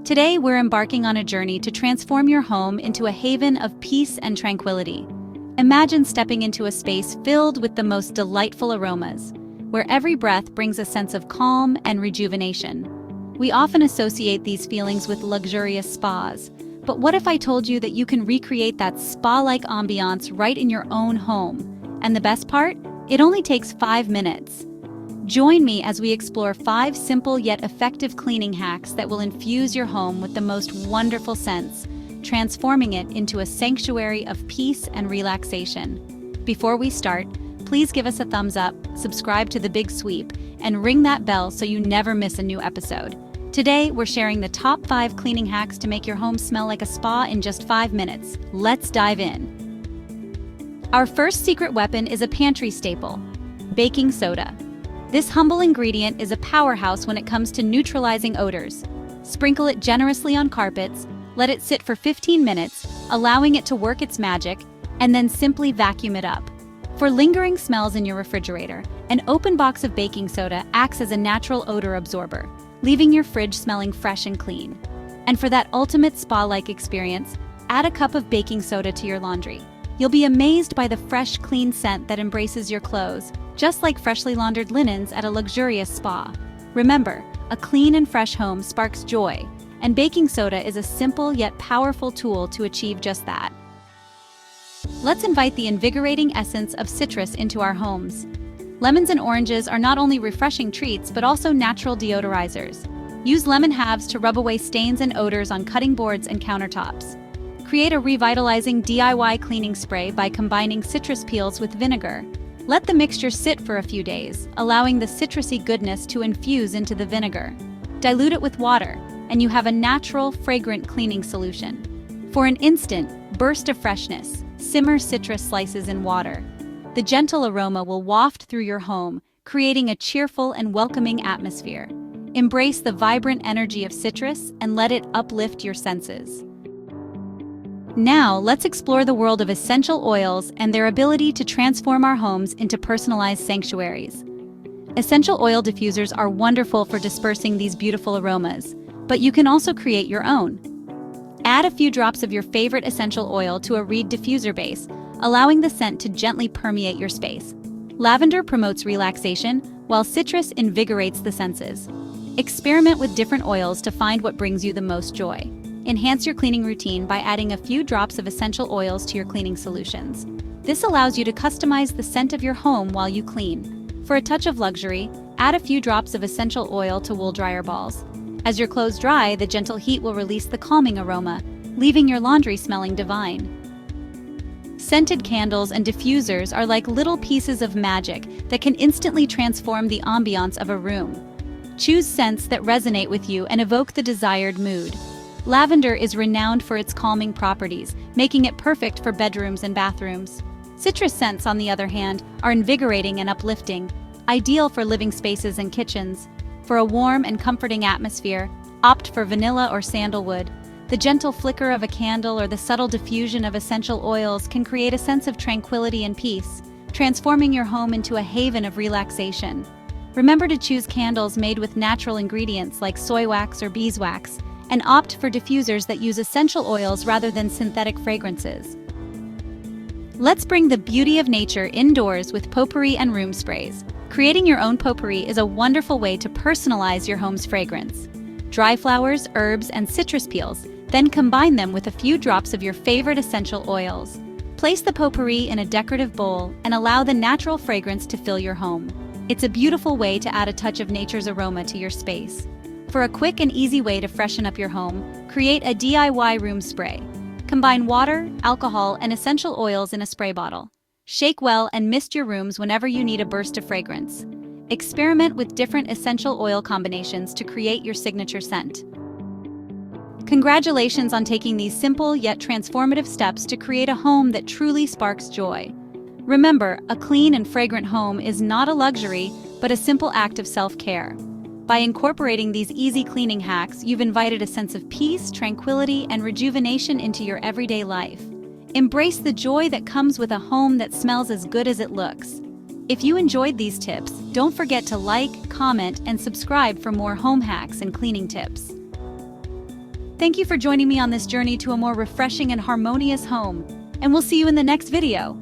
Today, we're embarking on a journey to transform your home into a haven of peace and tranquility. Imagine stepping into a space filled with the most delightful aromas, where every breath brings a sense of calm and rejuvenation. We often associate these feelings with luxurious spas, but what if I told you that you can recreate that spa-like ambiance right in your own home? And the best part? It only takes 5 minutes. Join me as we explore 5 simple yet effective cleaning hacks that will infuse your home with the most wonderful scents, transforming it into a sanctuary of peace and relaxation. Before we start, please give us a thumbs up, subscribe to The Big Sweep, and ring that bell so you never miss a new episode. Today, we're sharing the top 5 cleaning hacks to make your home smell like a spa in just 5 minutes. Let's dive in. Our first secret weapon is a pantry staple: baking soda. This humble ingredient is a powerhouse when it comes to neutralizing odors. Sprinkle it generously on carpets, let it sit for 15 minutes, allowing it to work its magic, and then simply vacuum it up. For lingering smells in your refrigerator, an open box of baking soda acts as a natural odor absorber, leaving your fridge smelling fresh and clean. And for that ultimate spa-like experience, add a cup of baking soda to your laundry. You'll be amazed by the fresh, clean scent that embraces your clothes, just like freshly laundered linens at a luxurious spa. Remember, a clean and fresh home sparks joy, and baking soda is a simple yet powerful tool to achieve just that. Let's invite the invigorating essence of citrus into our homes. Lemons and oranges are not only refreshing treats but also natural deodorizers. Use lemon halves to rub away stains and odors on cutting boards and countertops. Create a revitalizing DIY cleaning spray by combining citrus peels with vinegar. Let the mixture sit for a few days, allowing the citrusy goodness to infuse into the vinegar. Dilute it with water, and you have a natural, fragrant cleaning solution. For an instant burst of freshness, simmer citrus slices in water. The gentle aroma will waft through your home, creating a cheerful and welcoming atmosphere. Embrace the vibrant energy of citrus and let it uplift your senses. Now, let's explore the world of essential oils and their ability to transform our homes into personalized sanctuaries. Essential oil diffusers are wonderful for dispersing these beautiful aromas, but you can also create your own. Add a few drops of your favorite essential oil to a reed diffuser base, allowing the scent to gently permeate your space. Lavender promotes relaxation, while citrus invigorates the senses. Experiment with different oils to find what brings you the most joy. Enhance your cleaning routine by adding a few drops of essential oils to your cleaning solutions. This allows you to customize the scent of your home while you clean. For a touch of luxury, add a few drops of essential oil to wool dryer balls. As your clothes dry, the gentle heat will release the calming aroma, leaving your laundry smelling divine. Scented candles and diffusers are like little pieces of magic that can instantly transform the ambiance of a room. Choose scents that resonate with you and evoke the desired mood. Lavender is renowned for its calming properties, making it perfect for bedrooms and bathrooms. Citrus scents, on the other hand, are invigorating and uplifting, ideal for living spaces and kitchens. For a warm and comforting atmosphere, opt for vanilla or sandalwood. The gentle flicker of a candle or the subtle diffusion of essential oils can create a sense of tranquility and peace, transforming your home into a haven of relaxation. Remember to choose candles made with natural ingredients like soy wax or beeswax, and opt for diffusers that use essential oils rather than synthetic fragrances. Let's bring the beauty of nature indoors with potpourri and room sprays. Creating your own potpourri is a wonderful way to personalize your home's fragrance. Dry flowers, herbs, and citrus peels, then combine them with a few drops of your favorite essential oils. Place the potpourri in a decorative bowl and allow the natural fragrance to fill your home. It's a beautiful way to add a touch of nature's aroma to your space. For a quick and easy way to freshen up your home, create a DIY room spray. Combine water, alcohol, and essential oils in a spray bottle. Shake well and mist your rooms whenever you need a burst of fragrance. Experiment with different essential oil combinations to create your signature scent. Congratulations on taking these simple yet transformative steps to create a home that truly sparks joy. Remember, a clean and fragrant home is not a luxury, but a simple act of self-care. By incorporating these easy cleaning hacks, you've invited a sense of peace, tranquility, and rejuvenation into your everyday life. Embrace the joy that comes with a home that smells as good as it looks. If you enjoyed these tips, don't forget to like, comment, and subscribe for more home hacks and cleaning tips. Thank you for joining me on this journey to a more refreshing and harmonious home, and we'll see you in the next video.